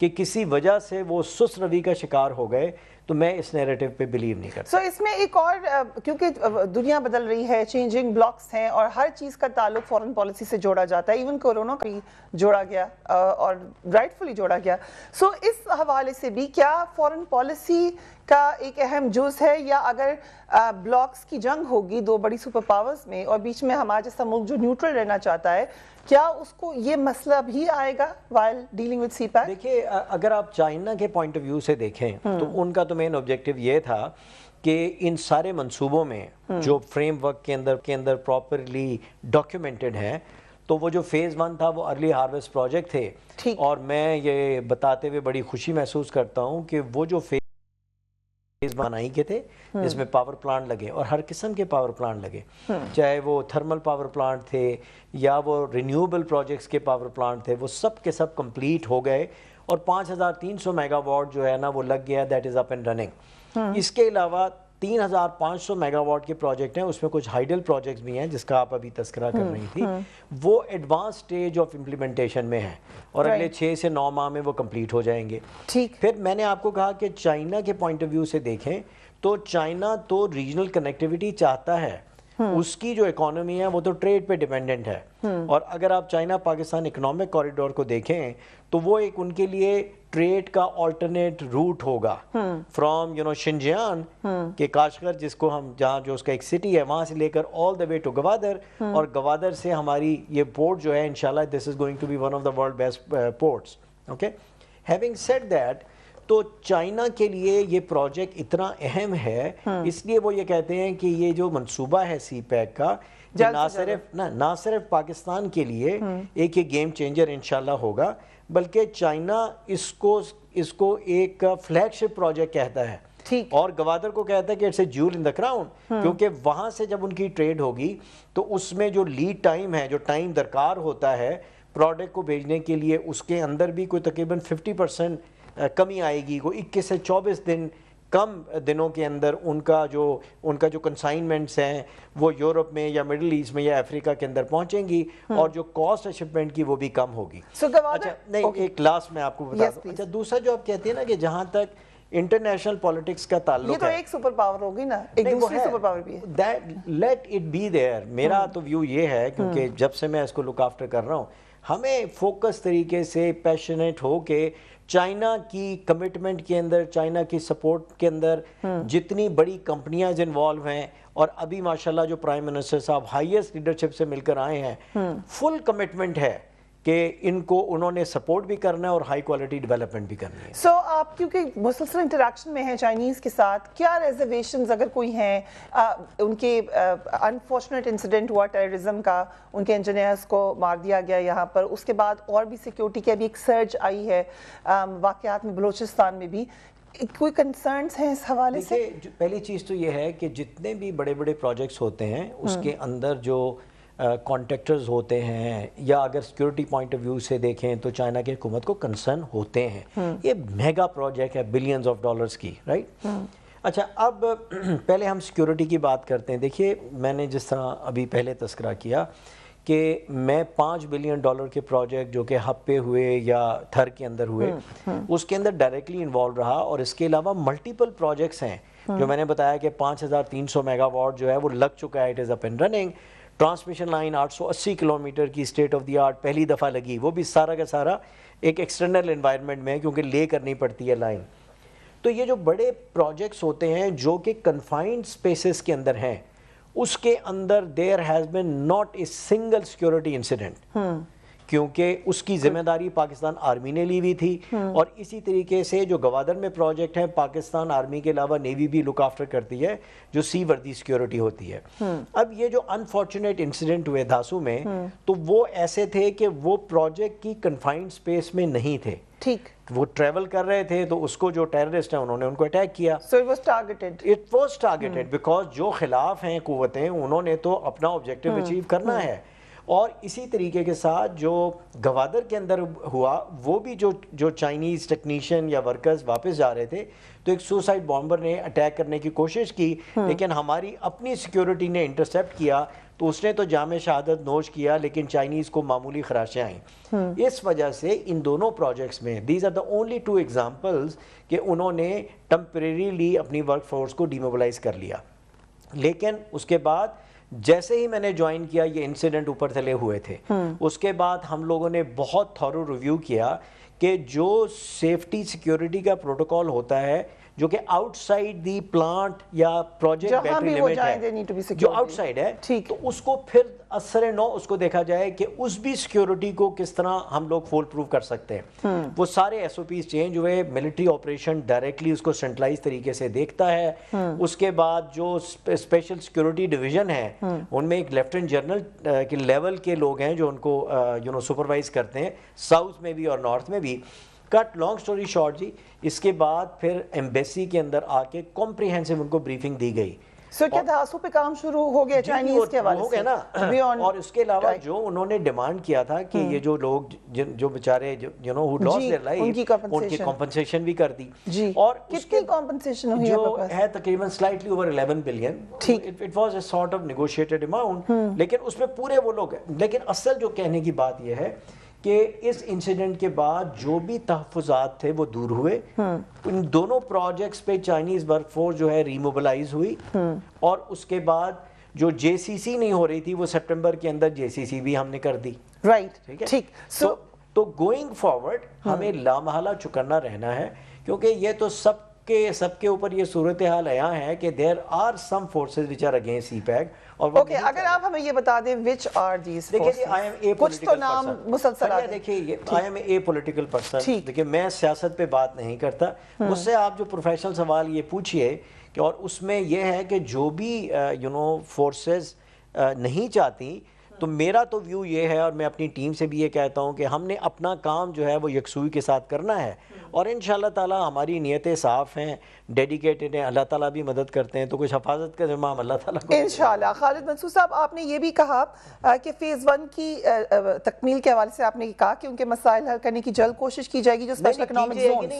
کہ کسی وجہ سے وہ سست روی کا شکار ہو گئے تو میں اس نیریٹو پہ بلیو نہیں کرتا. سو اس میں ایک اور کیونکہ دنیا بدل رہی ہے, چینجنگ بلاکس ہیں اور ہر چیز کا تعلق فورن پالیسی سے جوڑا جاتا ہے, ایون کورونا کا بھی جوڑا گیا اور رائٹفلی جوڑا گیا. سو اس حوالے سے بھی کیا فورن پالیسی کا ایک اہم جز ہے, یا اگر بلاکس کی جنگ ہوگی دو بڑی سپر پاورز میں اور بیچ میں ہمارا جیسا ملک جو نیوٹرل رہنا چاہتا ہے, کیا اس کو یہ مسئلہ بھی آئے گا while dealing with CPEC؟ دیکھیے اگر آپ چائنا کے پوائنٹ آف ویو سے دیکھیں تو ان کا تو مین آبجیکٹیو یہ تھا کہ ان سارے منصوبوں میں جو فریم ورک کے اندر پراپرلی ڈاکیومنٹڈ ہیں, تو وہ جو فیز 1 تھا وہ ارلی ہارویسٹ پروجیکٹ تھے, اور میں یہ بتاتے ہوئے بڑی خوشی محسوس کرتا ہوں کہ وہ جو فیز بنائی کے تھے جس میں پاور پلانٹ لگے, اور ہر قسم کے پاور پلانٹ لگے, چاہے وہ تھرمل پاور پلانٹ تھے یا وہ رینیوبل پروجیکٹس کے پاور پلانٹ تھے, وہ سب کے سب کمپلیٹ ہو گئے اور 5300 میگا واٹ جو ہے نا وہ لگ گیا, that is up and running. اس کے علاوہ 3500 میگا واٹ کے پروجیکٹ ہیں, اس میں کچھ ہائیڈل پروجیکٹس بھی ہیں جس کا آپ ابھی تذکرہ کر رہی تھی, وہ ایڈوانس سٹیج آف امپلیمنٹیشن میں ہیں اور اگلے 6 سے 9 ماہ میں وہ کمپلیٹ ہو جائیں گے. پھر میں نے آپ کو کہا کہ چائنا کے پوائنٹ آف ویو سے دیکھیں تو چائنا تو ریجنل کنیکٹیوٹی چاہتا ہے, اس کی جو اکانومی ہے وہ تو ٹریڈ پہ ڈیپینڈنٹ ہے, اور اگر آپ چائنا پاکستان اکنامک کوریڈور کو دیکھیں تو وہ ایک ان کے لیے ٹریڈ کا آلٹرنیٹ روٹ ہوگا فرام شنجیان کے کاشغر, جس کو ہم جہاں جو اس کا ایک سٹی ہے وہاں سے لے کر آل دا وے ٹو گوادر, اور گوادر سے ہماری یہ پورٹ جو ہے انشاءاللہ this is going to be one of the world best ports. Okay, having said that, تو چائنا کے لیے یہ پروجیکٹ اتنا اہم ہے, اس لیے وہ یہ کہتے ہیں کہ یہ جو منصوبہ ہے سی پیک کا نہ صرف پاکستان کے لیے ایک یہ گیم چینجر انشاءاللہ ہوگا, بلکہ چائنا اس کو ایک فلیگ شپ پروجیکٹ کہتا ہے, اور گوادر کو کہتا ہے کہ it's a jewel in the crown, کیونکہ وہاں سے جب ان کی ٹریڈ ہوگی تو اس میں جو لیڈ ٹائم ہے, جو ٹائم درکار ہوتا ہے پروڈکٹ کو بھیجنے کے لیے, اس کے اندر بھی کوئی تقریباً 50% کمی آئے گی. کوئی 21 سے 24 دن کم دنوں کے اندر ان کا جو کنسائنمنٹس ہیں وہ یورپ میں یا مڈل ایسٹ میں یا افریقہ کے اندر پہنچیں گی, اور جو کاسٹ شپمنٹ کی وہ بھی کم ہوگی. اچھا نہیں, ایک لاسٹ میں آپ کو بتا دوں. اچھا دوسرا جو آپ کہتے ہیں نا کہ جہاں تک انٹرنیشنل پالیٹکس کا تعلق ہے, یہ تو ایک سپر پاور ہوگی نا, ایک دوسری سپر پاور بھی ہے, لیٹ اٹ بی دیئر. میرا تو ویو یہ ہے, کیونکہ جب سے میں اس کو لک آفٹر کر رہا ہوں, ہمیں فوکس طریقے سے پیشنیٹ ہو کے چائنا کی کمٹمنٹ کے اندر, چائنا کی سپورٹ کے اندر جتنی بڑی کمپنیاں انوالو ہیں, اور ابھی ماشاءاللہ جو پرائم منسٹر صاحب ہائیسٹ لیڈرشپ سے مل کر آئے ہیں, فل کمٹمنٹ ہے کہ ان کو انہوں نے سپورٹ بھی کرنا ہے اور ہائی کوالٹی ڈیولپمنٹ بھی کرنی ہے. سو آپ کیونکہ مسلسل انٹریکشن میں ہیں چائنیز کے ساتھ, کیا ریزرویشنز اگر کوئی ہیں, ان کے انفارچونیٹ انسیڈنٹ ہوا ٹیررزم کا, ان کے انجینئرز کو مار دیا گیا یہاں پر, اس کے بعد اور بھی سیکیورٹی کی ابھی ایک سرج آئی ہے واقعات میں, بلوچستان میں بھی, کوئی کنسرنز ہیں اس حوالے سے؟ پہلی چیز تو یہ ہے کہ جتنے بھی بڑے بڑے پروجیکٹس ہوتے ہیں اس کے اندر جو کانٹریکٹرز ہوتے ہیں, یا اگر سیکیورٹی پوائنٹ آف ویو سے دیکھیں تو چائنا کی حکومت کو کنسرن ہوتے ہیں. یہ میگا پروجیکٹ ہے بلینز آف ڈالرز کی, رائٹ. اچھا اب پہلے ہم سیکیورٹی کی بات کرتے ہیں. دیکھیے میں نے جس طرح ابھی پہلے تذکرہ کیا کہ میں $5 بلین کے پروجیکٹ جو کہ ہب پہ ہوئے یا تھر کے اندر ہوئے اس کے اندر ڈائریکٹلی انوالو رہا, اور اس کے علاوہ ملٹیپل پروجیکٹس ہیں جو میں نے بتایا کہ 5300 میگا واٹ جو ہے وہ لگ چکا ہے, it is up and running. Transmission line 880 kilometre کی اسٹیٹ آف دی آرٹ پہلی دفعہ لگی, وہ بھی سارا کا سارا ایک ایکسٹرنل انوائرمنٹ میں, کیونکہ لے کرنی پڑتی ہے لائن. تو یہ جو بڑے پروجیکٹس ہوتے ہیں جو کہ کنفائنڈ اسپیسز کے اندر ہیں, اس کے اندر there has been not a single security incident, کیونکہ اس کی ذمہ داری پاکستان آرمی نے لی ہوئی تھی, اور اسی طریقے سے جو گوادر میں پروجیکٹ ہے پاکستان آرمی کے علاوہ نیوی بھی لک آفٹر کرتی ہے, جو سی وردی سیکیورٹی ہوتی ہے. اب یہ جو انفارچونیٹ انسیڈنٹ ہوئے دھاسو میں, تو وہ ایسے تھے کہ وہ پروجیکٹ کی کنفائنڈ اسپیس میں نہیں تھے, ٹھیک, وہ ٹریول کر رہے تھے, تو اس کو جو ٹیررسٹ ہیں انہوں نے ان کو اٹیک کیا. So it was targeted. It was targeted because جو خلاف ہیں قوتیں, انہوں نے تو اپنا آبجیکٹیو اچیو کرنا ہے, اور اسی طریقے کے ساتھ جو گوادر کے اندر ہوا وہ بھی جو چائنیز ٹیکنیشین یا ورکرز واپس جا رہے تھے تو ایک سوسائڈ بامبر نے اٹیک کرنے کی کوشش کی لیکن ہماری اپنی سیکیورٹی نے انٹرسیپٹ کیا تو اس نے تو جام شہادت نوش کیا لیکن چائنیز کو معمولی خراشیں آئیں. اس وجہ سے ان دونوں پروجیکٹس میں these are the only two examples کہ انہوں نے ٹمپریریلی اپنی ورک فورس کو ڈیموبلائز کر لیا. لیکن اس کے بعد جیسے ہی میں نے جوائن کیا یہ انسیڈنٹ اوپر تلے ہوئے تھے. اس کے بعد ہم لوگوں نے بہت تھورو ریویو کیا کہ جو سیفٹی سیکیورٹی کا پروٹوکول ہوتا ہے جو کہ آؤٹ سائڈ دی پلانٹ یا پروجیکٹ بیٹری لیمٹ ہے جو آؤٹ سائڈ ہے تو اس کو پھر اثر نو اس کو دیکھا جائے کہ اس بھی سیکیورٹی کو کس طرح ہم لوگ فول پروف کر سکتے ہیں. وہ سارے ایس او پیز چینج ہوئے. ملٹری آپریشن ڈائریکٹلی اس کو سینٹرلائز طریقے سے دیکھتا ہے. اس کے بعد جو اسپیشل سیکیورٹی ڈویژن ہے ان میں ایک لیفٹنٹ جنرل کے لیول کے لوگ ہیں جو ان کو سپروائز کرتے ہیں ساؤتھ میں بھی اور نارتھ میں بھی. کٹ لانگ سٹوری شارٹ جی اس کے بعد پھر ایمبیسی کے اندر آ کے کمپریہنسو ان کو بریفنگ دی گئی. کیا دھاسو پہ کام شروع ہو گیا چائنیز کے حوالے سے نا. اور اس کے علاوہ جو انہوں نے ڈیمانڈ کیا تھا کہ یہ جو لوگ جو بیچارے who lost their life ان کی کمپنسیشن بھی کر دی. اور کتنی کمپنسیشن ہوئی جو ہے تقریباً slightly over 11 billion. It was a sort of negotiated amount لیکن اس میں پورے وہ لوگ ہیں. لیکن اصل جو کہنے کی بات یہ ہے کہ اس انسیڈنٹ کے بعد جو بھی تحفظات تھے وہ دور ہوئے. ان دونوں پروجیکٹس پہ چائنیز ورک فورس جو ہے ریموبلائز ہوئی اور اس کے بعد جو جے سی سی نہیں ہو رہی تھی وہ سپٹمبر کے اندر جے سی سی بھی ہم نے کر دی. رائٹ ٹھیک. تو گوئنگ فارورڈ ہمیں لامحالہ چکنا رہنا ہے کیونکہ یہ تو سب کے اوپر یہ صورتحال عیاں ہے کہ there are some forces which are against CPEC. Okay اگر آپ ہمیں یہ بتا دیں which are these forces کچھ تو نام مسلسل آتے ہیں. دیکھیے I am a political person. دیکھیے میں سیاست پہ بات نہیں کرتا. مجھ سے آپ جو پروفیشنل سوال یہ پوچھئے کہ اور اس میں یہ ہے کہ جو بھی فورسز نہیں چاہتی تو میرا تو ویو یہ ہے اور میں اپنی ٹیم سے بھی یہ کہتا ہوں کہ ہم نے اپنا کام جو ہے وہ یکسوئی کے ساتھ کرنا ہے اور انشاءاللہ تعالیٰ ہماری نیتیں صاف ہیں ڈیڈیکیٹڈ ہیں. اللہ تعالیٰ بھی مدد کرتے ہیں تو کچھ حفاظت کا ذمہ ہم اللہ تعالیٰ کو انشاءاللہ. خالد منصور صاحب آپ نے یہ بھی کہا کہ فیز 1 کی تکمیل کے حوالے سے آپ نے کہا کہ ان کے مسائل حل کرنے کی جلد کوشش کی جائے گی جو اسپیشل اکنامک زونز.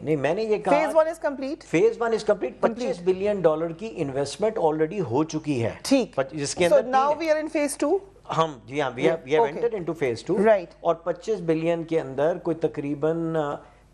نہیں میں نے یہ کہا phase 1 is complete. Phase 1 is complete. $25 billion کی انویسٹمنٹ آلریڈی ہو چکی ہے. ٹھیک. جس کے اندر now we are in phase 2. ہم جی ہاں we have entered into phase 2 اور 25 بلین کے اندر کوئی تقریباً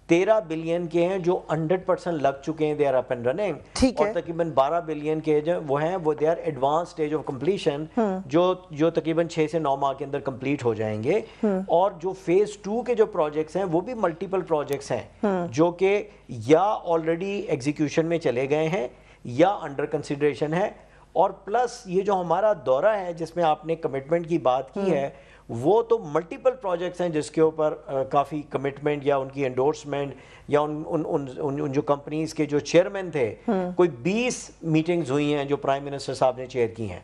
13 بلین کے ہیں جو 100% لگ چکے ہیں. they are up and running. اور تقریباً 12 بلین کے جو وہ ہیں وہ they are advanced stage of completion جو تقریباً 6 سے 9 ماہ کے اندر کمپلیٹ ہو جائیں گے. اور جو فیز 2 کے جو پروجیکٹس ہیں وہ بھی ملٹیپل پروجیکٹس ہیں جو کہ یا آلریڈی ایگزیکیوشن میں چلے گئے ہیں یا انڈر کنسیڈریشن ہے. اور پلس یہ جو ہمارا دورہ ہے جس میں آپ نے کمٹمنٹ کی بات کی ہے وہ تو ملٹیپل پروجیکٹس ہیں جس کے اوپر کافی کمٹمنٹ یا ان کی انڈورسمنٹ یا ان جو کمپنیز کے جو چیئرمین تھے کوئی 20 میٹنگز ہوئی ہیں جو پرائم منسٹر صاحب نے چیئر کی ہیں.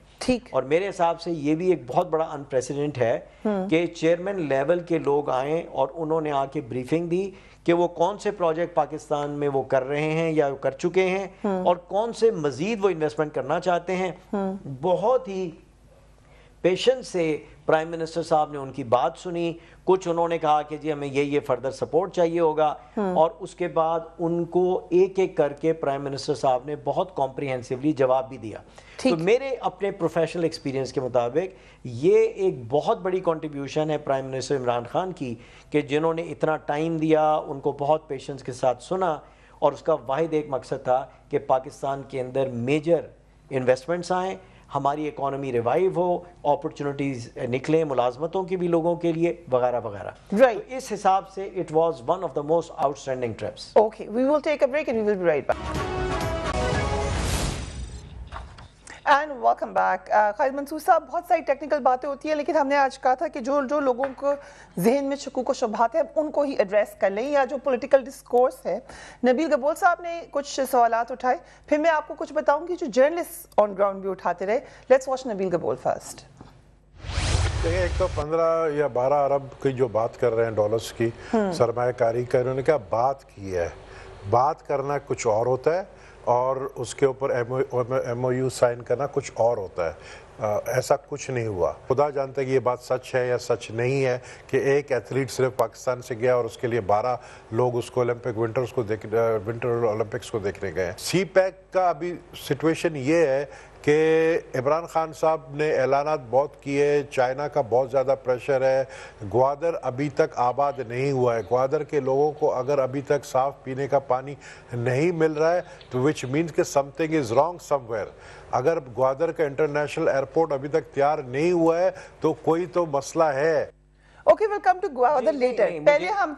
اور میرے حساب سے یہ بھی ایک بہت بڑا انپریسیڈنٹ ہے کہ چیئرمین لیول کے لوگ آئیں اور انہوں نے آ کے بریفنگ دی کہ وہ کون سے پروجیکٹ پاکستان میں وہ کر رہے ہیں یا کر چکے ہیں اور کون سے مزید وہ انویسٹمنٹ کرنا چاہتے ہیں. بہت ہی پیشنس سے پرائم منسٹر صاحب نے ان کی بات سنی. کچھ انہوں نے کہا کہ جی ہمیں یہ فردر سپورٹ چاہیے ہوگا اور اس کے بعد ان کو ایک ایک کر کے پرائم منسٹر صاحب نے بہت کمپریہنسولی جواب بھی دیا. تو میرے اپنے پروفیشنل ایکسپیرینس کے مطابق یہ ایک بہت بڑی کنٹریبیوشن ہے پرائم منسٹر عمران خان کی کہ جنہوں نے اتنا ٹائم دیا, ان کو بہت پیشنس کے ساتھ سنا اور اس کا واحد ایک مقصد تھا کہ پاکستان کے اندر میجر انویسٹمنٹس آئیں, ہماری اکانومی ریوائیو ہو, اپرچونٹیز نکلیں ملازمتوں کی بھی لوگوں کے لیے وغیرہ وغیرہ. تو اس حساب سے it was one of the most outstanding trips. Okay, we will take a break and we will be right back. And welcome back. Khalid Mansoor Sahib, بہت ساری ٹیکنیکل باتیں ہوتی ہیں لیکن ہم نے آج کہا تھا کہ جو لوگوں کو ذہن میں شکوک و شبہات ہیں ان کو ہی ایڈریس کر لیں یا جو پولیٹیکل ڈسکورس ہے. نبیل گبول صاحب نے کچھ سوالات اٹھائے, پھر میں آپ کو کچھ بتاؤں گی جو جرنلسٹ آن گراؤنڈ بھی اٹھاتے رہے. Let's watch Nabeel Gabol first. دیکھیں, ایک تو 15 یا 12 ارب کی جو بات کر رہے ہیں ڈالرز کی سرمایہ کاری کا, انہوں نے کہا بات کی ہے. بات کرنا کچھ اور ہوتا ہے اور اس کے اوپر MOU سائن کرنا کچھ اور ہوتا ہے. ایسا کچھ نہیں ہوا. خدا جانتا ہے کہ یہ بات سچ ہے یا سچ نہیں ہے کہ ایک ایتھلیٹ صرف پاکستان سے گیا اور اس کے لیے 12 لوگ اس کو ونٹر اولمپکس کو دیکھنے گئے. سی پیک کا ابھی سچویشن یہ ہے کہ عمران خان صاحب نے اعلانات بہت کیے, چائنا کا بہت زیادہ پریشر ہے. گوادر ابھی تک آباد نہیں ہوا ہے. گوادر کے لوگوں کو اگر ابھی تک صاف پینے کا پانی نہیں مل رہا ہے تو وچ مینس کہ some thing is wrong some where. اگر گوادر کا انٹرنیشنل ایئرپورٹ ابھی تک تیار نہیں ہوا ہے تو کوئی تو مسئلہ ہے. Okay well come to Gwadar later.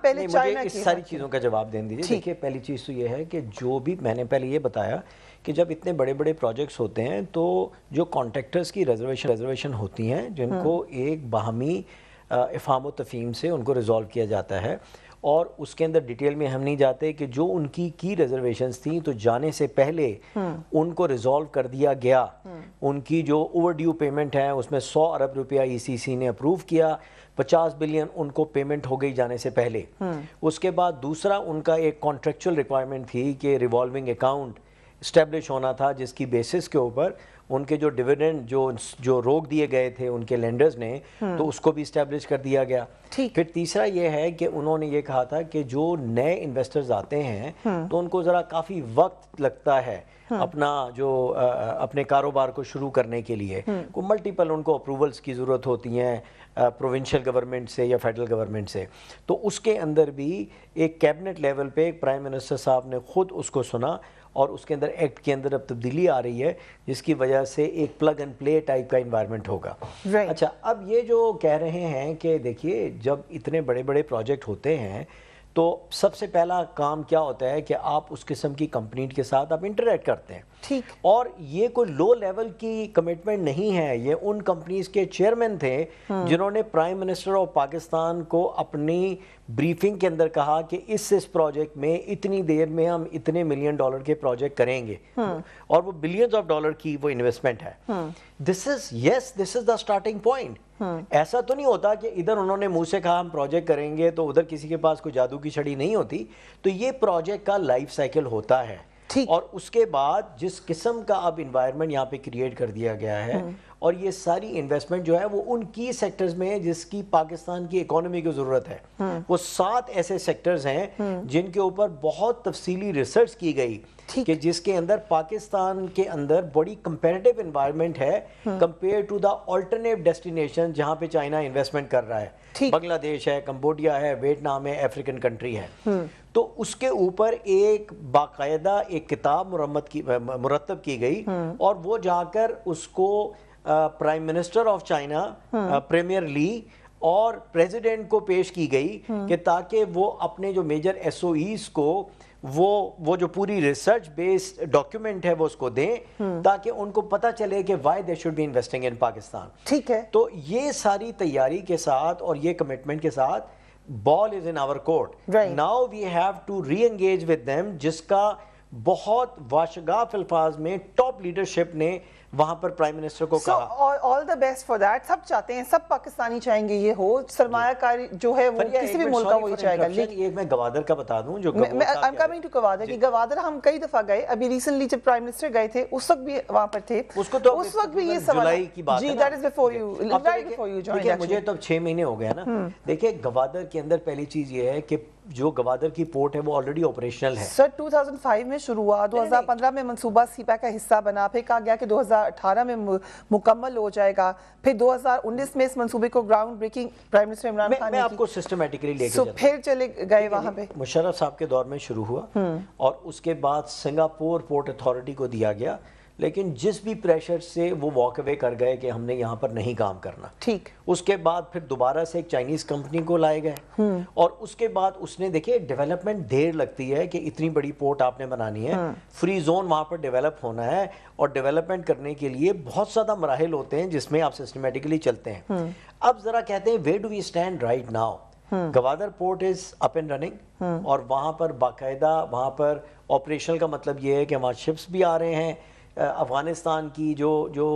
پہلے چائنا کی ساری چیزوں کا جواب دین دیجیے. دیکھیے پہلی چیز تو یہ ہے کہ جو بھی میں نے پہلے یہ بتایا کہ جب اتنے بڑے بڑے پروجیکٹس ہوتے ہیں تو جو کانٹریکٹرز کی ریزرویشن ہوتی ہیں جن کو ایک باہمی افہام و تفہیم سے ان کو ریزالو کیا جاتا ہے, اور اس کے اندر ڈیٹیل میں ہم نہیں جاتے کہ جو ان کی ریزرویشنز تھیں تو جانے سے پہلے ان کو ریزالو کر دیا گیا. ان کی جو اوور ڈیو پیمنٹ ہے اس میں 100 ارب روپیہ ECC نے اپروو کیا, 50 بلین ان کو پیمنٹ ہو گئی جانے سے پہلے. اس کے بعد دوسرا ان کا ایک کانٹریکچول ریکوائرمنٹ تھی کہ ریوالونگ اکاؤنٹ اسٹیبلش ہونا تھا جس کی بیسس کے اوپر ان کے جو ڈیویڈنڈ جو روک دیے گئے تھے ان کے لینڈرز نے تو اس کو بھی اسٹیبلش کر دیا گیا. پھر تیسرا یہ ہے کہ انہوں نے یہ کہا تھا کہ جو نئے انویسٹرز آتے ہیں تو ان کو ذرا کافی وقت لگتا ہے اپنے کاروبار کو شروع کرنے کے لیے. کو ملٹیپل ان کو اپروولز کی ضرورت ہوتی ہیں پروونشل گورنمنٹ سے یا فیڈرل گورنمنٹ سے. تو اس کے اندر بھی ایک کیبنٹ لیول پہ ایک پرائم منسٹر صاحب نے خود اس کو سنا اور اس کے اندر ایکٹ کے اندر اب تبدیلی آ رہی ہے جس کی وجہ سے ایک پلگ اینڈ پلے ٹائپ کا انوائرمنٹ ہوگا. اچھا, اب یہ جو کہہ رہے ہیں کہ دیکھیے جب اتنے بڑے بڑے پروجیکٹ ہوتے ہیں تو سب سے پہلا کام کیا ہوتا ہے کہ آپ اس قسم کی کمپنی کے ساتھ آپ انٹریکٹ کرتے ہیں. ٹھیک, اور یہ کوئی لو لیول کی کمٹمنٹ نہیں ہے. یہ ان کمپنیز کے چیئرمین تھے جنہوں نے پرائم منسٹر آف پاکستان کو اپنی بریفنگ کے اندر کہا کہ اس پروجیکٹ میں اتنی دیر میں ہم اتنے $1 ملین کے پروجیکٹ کریں گے, اور وہ بلینز آف ڈالر کی وہ انویسٹمنٹ ہے. دس از دا اسٹارٹنگ پوائنٹ. ایسا تو نہیں ہوتا کہ ادھر انہوں نے منہ سے کہا ہم پروجیکٹ کریں گے تو ادھر کسی کے پاس کوئی جادو کی چھڑی نہیں ہوتی. تو یہ پروجیکٹ کا لائف سائیکل ہوتا ہے. اور اس کے بعد جس قسم کا اب انوائرمنٹ یہاں پہ کریٹ کر دیا گیا ہے, اور یہ ساری انویسٹمنٹ جو ہے وہ ان کی سیکٹرز میں جس کی پاکستان کی اکانومی کو ضرورت ہے. وہ 7 ایسے سیکٹرز ہیں جن کے اوپر بہت تفصیلی ریسرچ کی گئی کہ جس کے اندر پاکستان کے اندر بڑی کمپیریٹیو انوائرمنٹ ہے compare to the alternate destination جہاں پہ چائنا انویسٹمنٹ کر رہا ہے. بنگلہ دیش ہے, کمبوڈیا ہے, ویتنام ہے, افریقن کنٹری ہے. تو اس کے اوپر ایک باقاعدہ ایک کتاب مرتب کی گئی اور وہ جا کر اس کو prime minister of China premier Li اور پریزیڈنٹ کو پیش کی گئی کہ تاکہ وہ اپنے جو میجر SOEs کو وہ جو پوری ریسرچ بیسڈ ڈاکیومنٹ ہے وہ اس کو دیں تاکہ ان کو پتہ چلے کہ why they should be investing in Pakistan. ٹھیک ہے, تو یہ ساری تیاری کے ساتھ اور یہ کمٹمنٹ کے ساتھ ball is in our court. Now we have to re-engage with them جس کا بہت واشگاف الفاظ میں ٹاپ لیڈرشپ نے وہاں پر پرائم منسٹر کو کہا. all the best for that. سب چاہتے ہیں, سب پاکستانی چاہیں گے یہ ہو, سرمایہ کاری جو ہے وہ کسی بھی ملک کا وہی چاہے گا. ایک میں گوادر کا بتا دوں جو I'm coming to گوادر کی. گوادر ہم کئی دفعہ گئے, ابھی ریسنٹلی جب پرائم منسٹر گئے تھے اس وقت بھی وہاں پر تھے, اس وقت بھی یہ سوال جولائی کی بات ہے. جی that is before you, right before you joined. دیکھیں مجھے تو اب 6 مہینے ہو گئے نا. دیکھیں گوادر کے اندر پہلی چیز یہ ہے کہ جو گوادر کی پورٹ ہے وہ آلریڈی آپریشنل ہے. سر 2005 میں شروع ہوا, 2015 میں منصوبہ سیپا کا حصہ بنا, پھر کہا گیا کہ 2018 میں مکمل ہو جائے گا, پھر 2019 میں اس منصوبے کو ground breaking prime minister Imran Khan نے کی. میں آپ کو سسٹمیٹکلی لے کے جاتا ہوں. پھر چلے گئے وہاں پہ, مشرف صاحب کے دور میں شروع ہوا اور اس کے بعد سنگاپور پورٹ اتھارٹی کو دیا گیا, لیکن جس بھی پریشر سے وہ واک اوے کر گئے کہ ہم نے یہاں پر نہیں کام کرنا. ٹھیک, اس کے بعد پھر دوبارہ سے ایک چائنیز کمپنی کو لائے گئے اور اس کے بعد اس نے دیکھیں ڈیولپمنٹ دیر لگتی ہے کہ اتنی بڑی پورٹ آپ نے بنانی ہے, فری زون وہاں پر ڈیولپ ہونا ہے اور ڈیولپمنٹ کرنے کے لیے بہت زیادہ مراحل ہوتے ہیں جس میں آپ سسٹمیٹکلی چلتے ہیں. اب ذرا کہتے ہیں where do we stand right now. Gwadar port is up and running اور وہاں پر باقاعدہ وہاں پر آپریشنل کا مطلب یہ ہے کہ وہاں شپس بھی آ رہے ہیں, افغانستان کی جو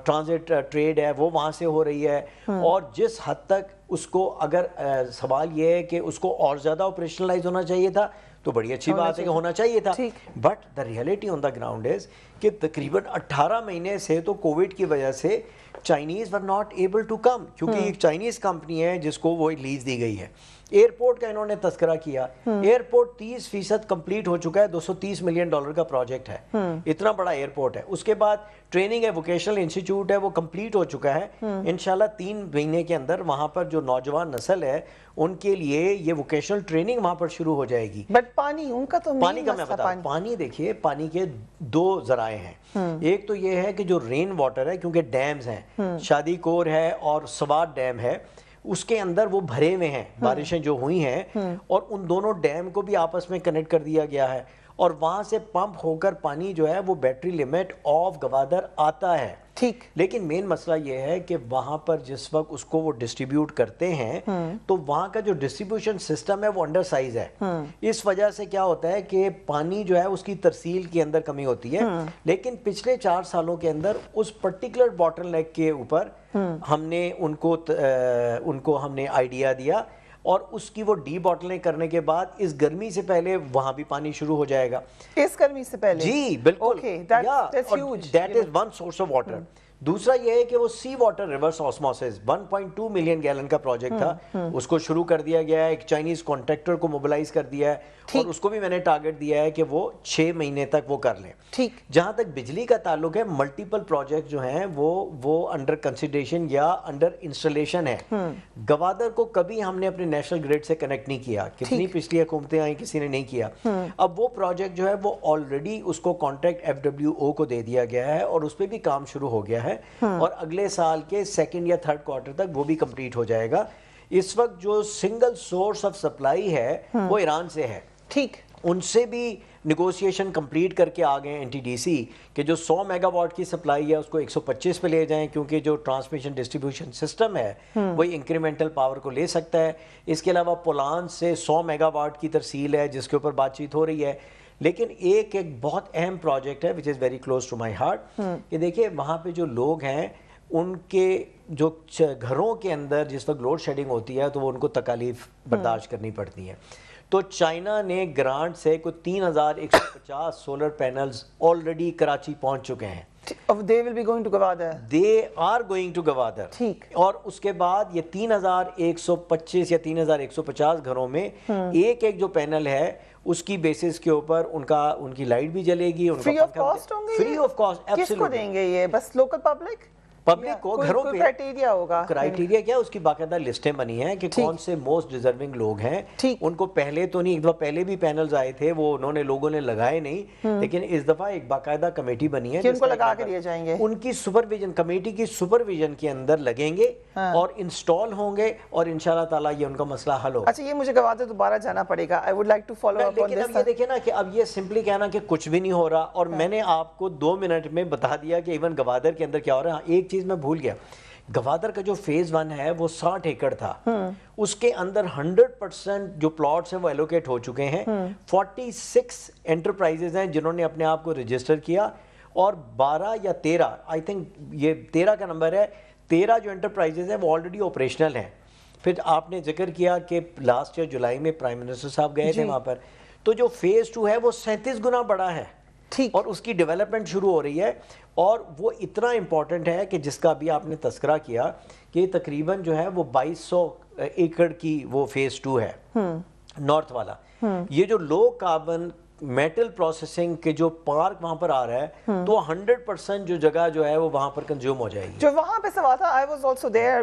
ٹرانزٹ ٹریڈ ہے وہ وہاں سے ہو رہی ہے, اور جس حد تک اس کو اگر سوال یہ ہے کہ اس کو اور زیادہ آپریشنلائز ہونا چاہیے تھا تو بڑی اچھی بات ہے کہ ہونا چاہیے تھا. But the reality on the ground is کہ تقریباً 18 مہینے سے تو کووڈ کی وجہ سے Chinese were not able to come, کیونکہ ایک چائنیز کمپنی ہے جس کو وہ لیز دی گئی ہے. ایئرپورٹ کا انہوں نے تذکرہ کیا, ایئرپورٹ 30% کمپلیٹ ہو چکا ہے, $230 ملین کا پروجیکٹ ہے, اتنا بڑا ایئرپورٹ ہے. اس کے بعد ٹریننگ ہے, ووکیشنل انسٹیٹیوٹ ہے, وہ کمپلیٹ ہو چکا ہے. انشاءاللہ 3 مہینے کے اندر وہاں پر جو نوجوان نسل ہے ان کے لیے یہ ووکیشنل ٹریننگ وہاں پر شروع ہو جائے گی. بٹ پانی ان کا تو پانی کا میں بتا رہا ہوں, پانی دیکھیے پانی کے 2 ذرائع ہیں. ایک تو یہ ہے کہ جو رین واٹر ہے, کیونکہ ڈیمز ہیں, شادی کور ہے اور سوات ڈیم ہے, اس کے اندر وہ بھرے ہوئے ہیں, بارشیں جو ہوئی ہیں, اور ان دونوں ڈیم کو بھی آپس میں کنیکٹ کر دیا گیا ہے, اور وہاں سے پمپ ہو کر پانی جو ہے وہ بیٹری لمٹ آف گوادر آتا ہے. ٹھیک. لیکن مین مسئلہ یہ ہے کہ وہاں پر جس وقت اس کو وہ ڈسٹریبیوٹ کرتے ہیں تو وہاں کا جو ڈسٹریبیوشن سسٹم ہے وہ انڈر سائز ہے. اس وجہ سے کیا ہوتا ہے کہ پانی جو ہے اس کی ترسیل کے اندر کمی ہوتی ہے. لیکن پچھلے 4 سالوں کے اندر اس پرٹیکولر باٹل نیک کے اوپر ہم نے ان کو ہم نے آئیڈیا دیا, اور اس کی وہ ڈی باٹلنگ کرنے کے بعد اس گرمی سے پہلے وہاں بھی پانی شروع ہو جائے گا. اس گرمی سے پہلے؟ جی بالکل. That is one source of water. دوسرا یہ ہے کہ وہ sea water reverse osmosis 1.2 million gallon کا پروجیکٹ تھا, اس کو شروع کر دیا گیا ہے, ایک چائنیز کانٹریکٹر کو موبلائز کر دیا ہے, اور اس کو بھی میں نے ٹارگٹ دیا ہے کہ وہ 6 مہینے تک وہ کر لیں. ٹھیک. جہاں تک بجلی کا تعلق ہے, ملٹیپل پروجیکٹ جو ہیں وہ انڈر کنسیڈریشن یا انڈر انسٹالیشن ہے. گوادر کو کبھی ہم نے اپنے نیشنل گریڈ سے کنیکٹ نہیں کیا, کتنی پچھلی حکومتیں آئیں کسی نے نہیں کیا. اب وہ پروجیکٹ جو ہے وہ آلریڈی اس کو کانٹریکٹ FWO کو دے دیا گیا ہے, اور اس پہ بھی کام شروع ہو گیا ہے, اور اگلے سال کے 2nd یا 3rd کوارٹر تک وہ بھی کمپلیٹ ہو جائے گا. اس وقت جو سنگل سورس آف سپلائی ہے وہ ایران سے ہے. ٹھیک. ان سے بھی نیگوسیشن کمپلیٹ کر کے آ گئے NTDC کہ جو 100 میگا واٹ کی سپلائی ہے اس کو 125 پہ لے جائیں, کیونکہ جو ٹرانسمیشن ڈسٹریبیوشن سسٹم ہے وہی انکریمنٹل پاور کو لے سکتا ہے. اس کے علاوہ پولان سے 100 میگا واٹ کی ترسیل ہے جس کے اوپر بات چیت ہو رہی ہے. لیکن ایک بہت اہم پروجیکٹ ہے which is very close to my heart, کہ دیکھیں وہاں پہ جو لوگ ہیں ان کے جو گھروں کے اندر جس وقت لوڈ شیڈنگ ہوتی ہے تو وہ ان کو تکالیف برداشت کرنی پڑتی ہیں. تو چائنا نے گرانٹ سے کوئی 3150 سولر پینلز آلریڈی کراچی پہنچ چکے ہیں. They will be going to Gwadar. They are going to Gwadar. ٹھیک. اور اس کے بعد یہ 3125 یا 3150 گھروں میں ایک جو پینل ہے اس کی بیسس کے اوپر ان کی لائٹ بھی جلے گی. فری آف کاسٹ ہوں گے؟ Free of cost. کس کو دیں گے یہ؟ بس لوکل پبلک کو گھروں پہ. کرائٹیریا ہوگا. کرائٹیریا کیا, اس کی باقاعدہ لسٹیں بنی ہیں کہ کون سے موسٹ ڈیزرونگ لوگ ہیں. ان کو پہلے تو نہیں, ایک دفعہ پہلے بھی پینلز آئے تھے وہ انہوں نے لوگوں نے لگائے نہیں, لیکن اس دفعہ ایک باقاعدہ کمیٹی بنی ہے کہ ان کو لگا کے دیے جائیں گے. ان کی سپرویژن, کمیٹی کی سپرویژن کے اندر لگیں گے اور انسٹال ہوں گے, اور انشاءاللہ تعالیٰ یہ ان کا مسئلہ حل ہوگا. اچھا, یہ مجھے گوادر دوبارہ جانا پڑے گا. I would like to follow up on this. لیکن اب یہ دیکھیں نا کہ اب یہ سمپلی کہنا کہ کچھ بھی نہیں ہو رہا, اور میں نے آپ کو 2 منٹ میں بتا دیا کہ ایون گوادر کے اندر کیا ہو رہا ہے. ایک چیز میں بھول گیا, گوادر کا جو فیز 1 ہے وہ 60 ایکڑ تھا, اس کے اندر 100% جو پلاٹس ہیں وہ ایلوکیٹ ہو چکے ہیں. 46 انٹرپرائزز ہیں جنہوں نے اپنے آپ کو رجسٹر کیا, اور 12 یا 13 آئی تھنک یہ 13 کا نمبر ہے, 13 جو انٹرپرائزز ہیں وہ آلریڈی آپریشنل ہیں. پھر آپ نے ذکر کیا کہ لاسٹ ایئر جولائی میں پرائم منسٹر صاحب گئے تھے وہاں پر, تو جو فیز 2 ہے وہ 37 گنا بڑا ہے, اور اس کی ڈیولپمنٹ شروع ہو رہی ہے. اور وہ اتنا امپورٹنٹ ہے کہ جس کا بھی آپ نے تذکرہ کیا کہ تقریباً جو ہے وہ 2200 ایکڑ کی وہ فیز 2 ہے نارتھ والا. یہ جو لو کاربن میٹل پروسیسنگ کے جو پارک وہاں پر آ رہا ہے, تو 100% جو جگہ جو ہے وہ وہاں پر کنزیوم ہو جائے گی. جو وہاں پہ سوال تھا, I was also there,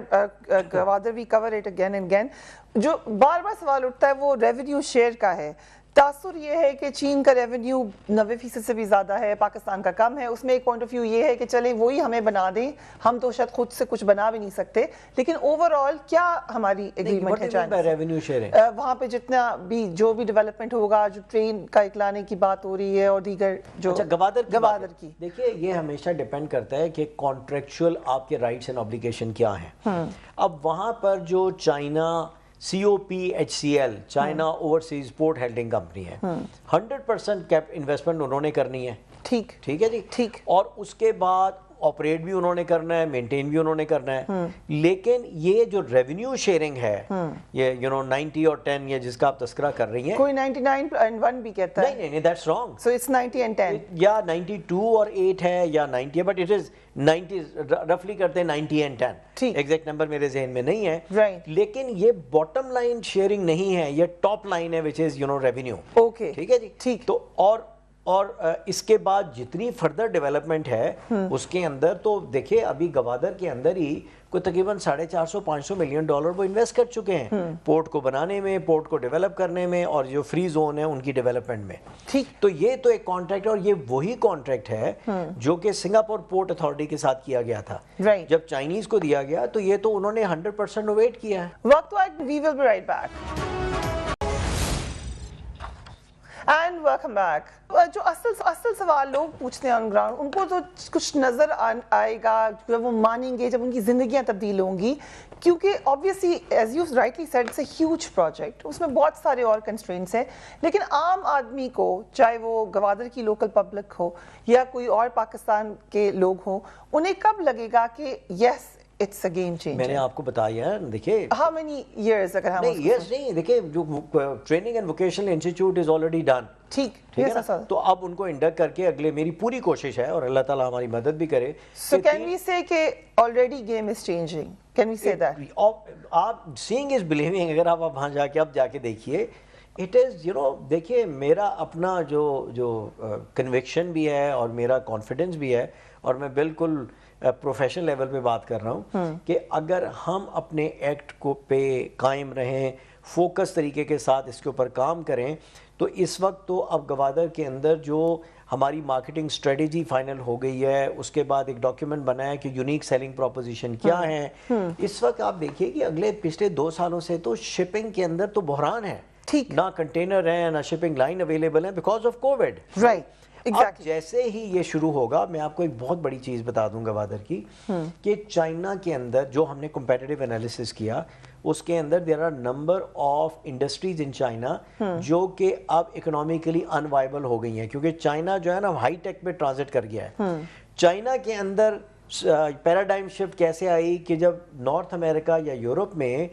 Gwadar we cover it again and again. جو بار بار سوال اٹھتا ہے وہ ریونیو شیئر کا ہے. تاثر یہ ہے کہ چین کا ریونیو 90% سے بھی زیادہ ہے, پاکستان کا کم ہے. اس میں ایک پوائنٹ آف ویو یہ ہے کہ چلیں وہی ہمیں بنا دیں, ہم تو شاید خود سے کچھ بنا بھی نہیں سکتے, لیکن اوور آل کیا ہماری ایگریمنٹ ہے چائنا سے؟ وہاں پہ جتنا بھی جو بھی ڈیولپمنٹ ہوگا, جو ٹرین کا اکلانے کی بات ہو رہی ہے اور دیگر جو گوادر کی, دیکھیے یہ ہمیشہ ڈیپینڈ کرتا ہے کہ کانٹریکچوئل آپ کے رائٹس اینڈ اوبلیگیشن کیا ہیں. اب وہاں پر جو China COPHCL China overseas port holding company ہے, 100% کیپ انویسٹمنٹ انہوں نے کرنی ہے. ٹھیک ہے جی. اور اس کے بعد آپریٹ بھی انہوں نے کرنا ہے, مینٹین بھی انہوں نے کرنا ہے, لیکن یہ جو ریونیو شیئرنگ ہے, یہ 90 اور 10 یہ جس کا آپ تذکرہ کر رہی ہیں, کوئی 99 بھی کہتا ہے. نہیں, that's wrong. So it's 90 and 10. یا 92 اور 8 ہے یا 90 ہے, بٹ اٹ از 90 رفلی کرتے ہیں 90 and 10. ایگزیکٹ نمبر میرے ذہن میں نہیں ہے, لیکن یہ باٹم لائن شیئرنگ نہیں ہے, یہ ٹاپ لائن ہے which is ریونیو. اوکے, ٹھیک ہے جی. تو اور اس کے بعد جتنی فردر ڈیولپمنٹ ہے اس کے اندر, تو دیکھیں ابھی گوادر کے اندر ہی کوئی تقریباً $450-500 ملین وہ انویسٹ کر چکے ہیں پورٹ کو بنانے میں, پورٹ کو ڈیولپ کرنے میں, اور جو فری زون ہے ان کی ڈیولپمنٹ میں. تو یہ تو ایک کانٹریکٹ ہے, اور یہ وہی کانٹریکٹ ہے جو کہ سنگاپور پورٹ اتھارٹی کے ساتھ کیا گیا تھا. جب چائنیز کو دیا گیا تو یہ تو انہوں نے 100% نوویٹ کیا ہے. وقت we will be right back. And welcome back. جو اصل سوال لوگ پوچھتے ہیں آن گراؤنڈ, ان کو تو کچھ نظر آئے گا جب وہ مانیں گے, جب ان کی زندگیاں تبدیل ہوں گی, کیونکہ obviously as you rightly said it's a huge project, اس میں بہت سارے اور constraints ہیں, لیکن عام آدمی کو, چاہے وہ گوادر کی لوکل پبلک ہو یا کوئی اور پاکستان کے لوگ ہوں, انہیں کب لگے گا کہ yes it's a game changer؟ میں نے آپ کو بتایا, دیکھیں how many years اگر ہم نہیں, دیکھیں جو training and vocational institute is already done. ٹھیک ہے نا, تو اب ان کو انڈکٹ کر کے اگلے, میری پوری کوشش ہے اور اللہ تعالیٰ ہماری مدد بھی کرے. So can we say کہ already game is changing? Can we say that? آپ seeing is believing, اگر آپ وہاں جا کے دیکھیے, it is دیکھیے میرا اپنا جو کنوکشن بھی ہے اور میرا کانفیڈنس بھی ہے, اور میں بالکل پروفیشنل لیول پہ بات کر رہا ہوں کہ اگر ہم اپنے ایکٹ کو پہ قائم رہیں, فوکس طریقے کے ساتھ اس کے اوپر کام کریں, تو اس وقت تو اب گوادر کے اندر جو ہماری مارکیٹنگ اسٹریٹجی فائنل ہو گئی ہے, اس کے بعد ایک ڈاکیومنٹ بنا ہے کہ یونیک سیلنگ پروپوزیشن کیا ہے. اس وقت آپ دیکھیے کہ پچھلے 2 سالوں سے تو شپنگ کے اندر تو بحران ہے, نہ کنٹینر ہیں نہ شپنگ لائن اویلیبل ہیں بیکاز آف کووڈ. اب جیسے ہی یہ شروع ہوگا, میں آپ کو ایک بہت بڑی چیز بتا دوں گوادر کی, کہ چائنا کے اندر جو ہم نے کمپیٹیٹیو انالیسس کیا, اس کے اندر there are number of industries in China جو کہ اب اکنامیکلی ان وائبل ہو گئی ہیں, کیونکہ چائنا جو ہے نا ہائی ٹیک پہ ٹرانزٹ کر گیا ہے. چائنا کے اندر پیراڈائم شفٹ کیسے آئی کہ جب نارتھ امریکہ یا یورپ میں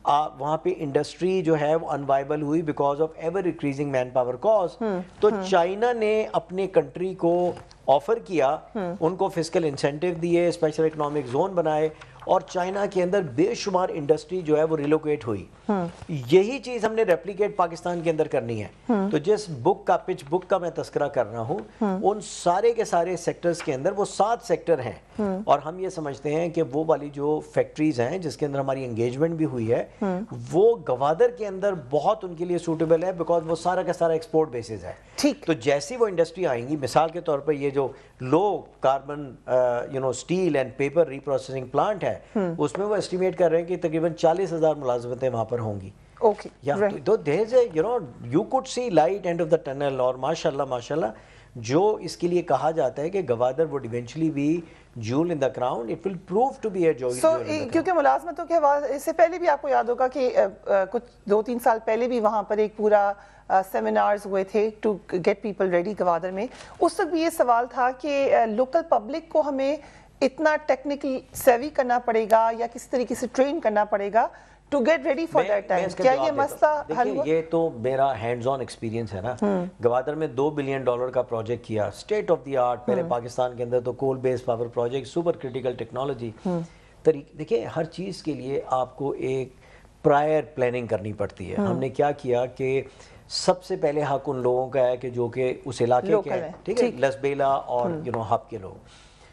وہاں پہ انڈسٹری جو ہے وہ انوائبل ہوئی because of ever increasing manpower cost, تو چائنا نے اپنے کنٹری کو آفر کیا, ان کو فسکل انسینٹیو دیے, اسپیشل اکنامک زون بنائے, اور چائنا کے اندر بے شمار انڈسٹری جو ہے وہ ریلوکیٹ ہوئی. یہی چیز ہم نے ریپلیکیٹ پاکستان کے اندر کرنی ہے. تو جس پچ بک کا میں تذکرہ کر رہا ہوں, ان سارے کے سارے سیکٹرز کے اندر وہ 7 سیکٹر ہیں, اور ہم یہ سمجھتے ہیں کہ وہ والی جو فیکٹریز ہیں جس کے اندر ہماری انگیجمنٹ بھی ہوئی ہے, وہ گوادر کے اندر بہت ان کے لیے سوٹیبل ہے, بیکاز وہ سارا کا سارا ایکسپورٹ بیسز ہے. تو جیسی وہ انڈسٹری آئیں گی, مثال کے طور پر یہ جو low carbon steel and paper reprocessing plant ہے, اس میں وہ اسٹیمیٹ کر رہے ہیں کہ تقریباً 40,000 ملازمتیں وہاں پر ہوں گی. تو there is a you could see light end of the tunnel, اور ماشاءاللہ جو اس کے لیے کہا جاتا ہے کہ Gwadar would eventually be jewel in the crown, it will prove to be a jewel in the crown. کیونکہ ملازمتوں کے حوالے سے پہلے بھی آپ کو یاد ہوگا کہ کچھ 2-3 سال پہلے بھی وہاں پر ایک پورا سیمینارز ہوئے تھے to get people ready Gwadar میں. اس وقت بھی یہ سوال تھا کہ لوکل پبلک کو ہمیں اتنا ٹیکنیکل سیوی کرنا پڑے گا یا کس طریقے سے ٹرین کرنا پڑے گا to get ready for that time. کیا یہ مسئلہ حل ہوا؟ یہ تو میرا ہینڈز آن ایکسپیرینس ہے نا. گوادر میں $2 بلین کا پروجیکٹ کیا, اسٹیٹ آف دی آرٹ. پہلے پاکستان کے اندر تو coal base power project, super critical technology. دیکھیں ہر چیز کے لیے آپ کو ایک پرائر پلاننگ کرنی پڑتی ہے. ہم نے کیا کیا کہ سب سے پہلے حق ان لوگوں کا ہے کہ جو کہ اس علاقے کے ہیں, ٹھیک ہے, لسبیلا اور ہب کے لوگ,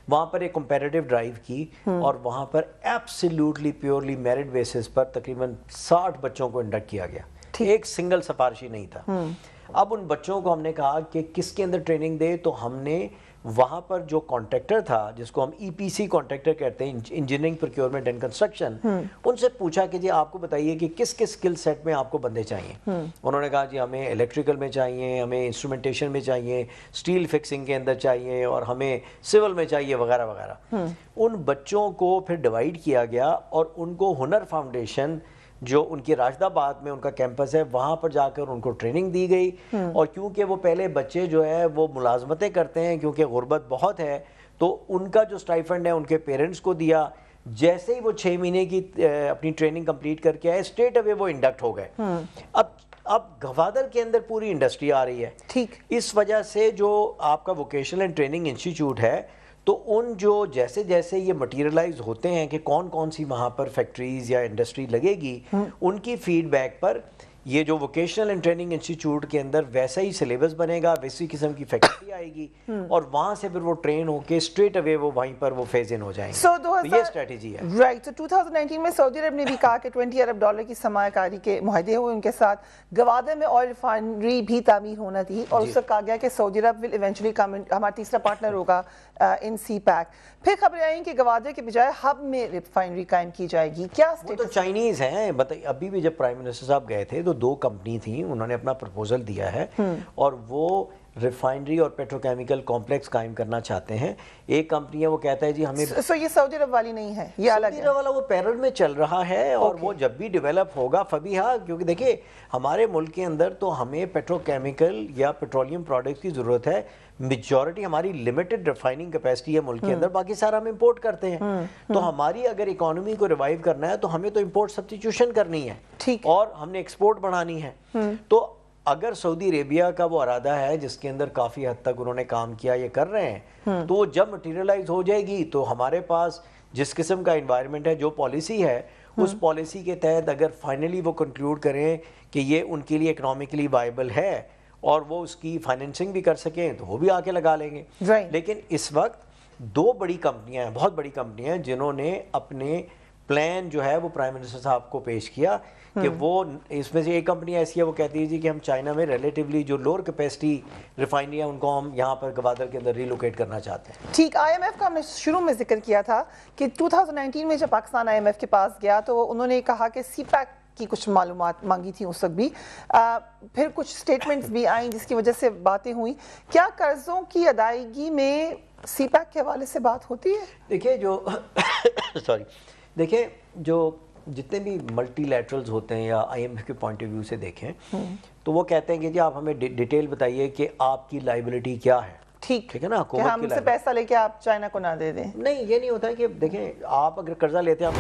وہاں پر ایک کمپیٹیٹیو ڈرائیو کی, اور وہاں پر ایبسلیوٹلی پیورلی میرٹ بیسس پر تقریباً 60 بچوں کو انڈکٹ کیا گیا. ایک سنگل سفارشی نہیں تھا. اب ان بچوں کو ہم نے کہا کہ کس کے اندر ٹریننگ دے, تو ہم نے وہاں پر جو کانٹریکٹر تھا, جس کو ہم EPC کانٹریکٹر کہتے ہیں, انجینئرنگ پروکیورمنٹ اینڈ کنسٹرکشن, ان سے پوچھا کہ جی آپ کو بتائیے کہ کس اسکل سیٹ میں آپ کو بندے چاہیے. انہوں نے کہا جی ہمیں الیکٹریکل میں چاہیے, ہمیں انسٹرومنٹیشن میں چاہیے, اسٹیل فکسنگ کے اندر چاہیے, اور ہمیں سول میں چاہیے, وغیرہ وغیرہ. ان بچوں کو پھر ڈیوائڈ کیا گیا, اور ان کو ہنر فاؤنڈیشن جو ان کی راشد آباد میں ان کا کیمپس ہے, وہاں پر جا کر ان کو ٹریننگ دی گئی. اور کیونکہ وہ پہلے بچے جو ہے وہ ملازمتیں کرتے ہیں, کیونکہ غربت بہت ہے, تو ان کا جو سٹائفنڈ ہے ان کے پیرنٹس کو دیا. جیسے ہی وہ 6 مہینے کی اپنی ٹریننگ کمپلیٹ کر کے آئے اسٹریٹ اوے وہ انڈکٹ ہو گئے. اب گوادر کے اندر پوری انڈسٹری آ رہی ہے. ٹھیک. اس وجہ سے جو آپ کا ووکیشنل اینڈ ٹریننگ انسٹیٹیوٹ ہے تو ان جو جیسے جیسے یہ مٹیریلائز ہوتے ہیں کہ کون کون سی وہاں پر فیکٹریز یا انڈسٹری لگے گی, ان کی فیڈ بیک پر یہ جو ووکیشنل اینڈ ٹریننگ انسٹیٹیوٹ کے اندر ویسا ہی سلیبس بنے گا, ویسی قسم کی فیکٹری آئے گی, اور وہاں سے پھر وہ ٹرین ہو کے اسٹریٹ اوے وہ وہیں پر وہ فیز ان ہو جائیں گے. یہ اسٹریٹجی ہے. رائٹ. تو 2019 میں سعودی عرب نے بھی کہا کہ $20 ارب کی سرمایہ کاری کے معاہدے ہوئے ان کے ساتھ. گوادر میں آئل ریفائنری بھی تعمیر ہونا تھی, اور اس وقت کہا گیا کہ سعودی عرب ول ایونچولی کم ہمارا تیسرا پارٹنر ہوگا ان سی پیک. پھر خبریں آئیں کہ گوادر کے بجائے ہب میں ریفائنری قائم کی جائے گی. کیا وہ تو چائنیز ہیں. ابھی بھی جب پرائم منسٹر صاحب گئے تھے تو 2 کمپنی تھیں, انہوں نے اپنا پرپوزل دیا ہے اور وہ ریفائنری اور پیٹروکیمیکل کمپلیکس قائم کرنا چاہتے ہیں. ایک کمپنی ہے وہ کہتا ہے جی ہمیں یہ سعودی عرب والی نہیں ہے, یہ الگ ہے. سعودی عرب والا وہ پیرل میں چل رہا ہے, اور وہ جب بھی ڈیولپ ہوگا فبیہا, کیونکہ دیکھیں ہمارے ملک کے اندر تو ہمیں پیٹروکیمیکل یا پیٹرولیم پروڈکٹس کی ضرورت ہے. میجورٹی ہماری لمیٹڈ ریفائننگ کیپیسٹی ہے ملک کے اندر, باقی سارا ہم امپورٹ کرتے ہیں. تو ہماری اگر اکانومی کو ریوائیو کرنا ہے تو ہمیں تو امپورٹ سبسٹیٹیوشن کرنی ہے, اور ہم نے ایکسپورٹ بڑھانی ہے. تو اگر سعودی عربیہ کا وہ ارادہ ہے جس کے اندر کافی حد تک انہوں نے کام کیا, یہ کر رہے ہیں, تو جب مٹیریلائز ہو جائے گی تو ہمارے پاس جس قسم کا انوائرمنٹ ہے, جو پالیسی ہے, اس پالیسی کے تحت اگر فائنلی وہ کنکلوڈ کریں کہ یہ ان کے لیے اکنامکلی وائبل ہے اور وہ اس کی فائنینسنگ بھی کر سکیں, تو وہ بھی آ کے لگا لیں گے. لیکن اس وقت 2 بڑی کمپنیاں ہیں, بہت بڑی کمپنیاں ہیں, جنہوں نے اپنے پلان جو ہے وہ پرائم منسٹر صاحب کو پیش کیا کہ وہ اس میں سے ایک کمپنی ایسی ہے وہ کہتی ہے جی کہ ہم چائنا میں ریلیٹیولی جو لوور کیپیسٹی ریفائنری ہیں ان کو ہم یہاں پر گوادر کے اندر ریلوکیٹ کرنا چاہتے ہیں. ٹھیک. IMF کا ہم نے شروع میں ذکر کیا تھا کہ 2019 میں جب پاکستان IMF کے پاس گیا تو انہوں نے کہا کہ سی پیک کی کچھ معلومات مانگی تھی اس وقت بھی, پھر کچھ سٹیٹمنٹس بھی آئیں جس کی وجہ سے باتیں ہوئیں. کیا قرضوں کی ادائیگی میں سی پیک کے حوالے سے بات ہوتی ہے؟ دیکھیں جو جتنے بھی ملٹی لیٹرلز ہوتے ہیں یا IMF کے پوائنٹ آف ویو سے دیکھیں تو وہ کہتے ہیں کہ جی آپ ہمیں ڈیٹیل بتائیے کہ آپ کی لائبلٹی کیا ہے. ٹھیک ہے نا, کہ ہم سے پیسہ لے کے آپ چائنا کو نہ دے دیں. نہیں, یہ نہیں ہوتا ہے کہ دیکھیں آپ اگر قرضہ لیتے ہیں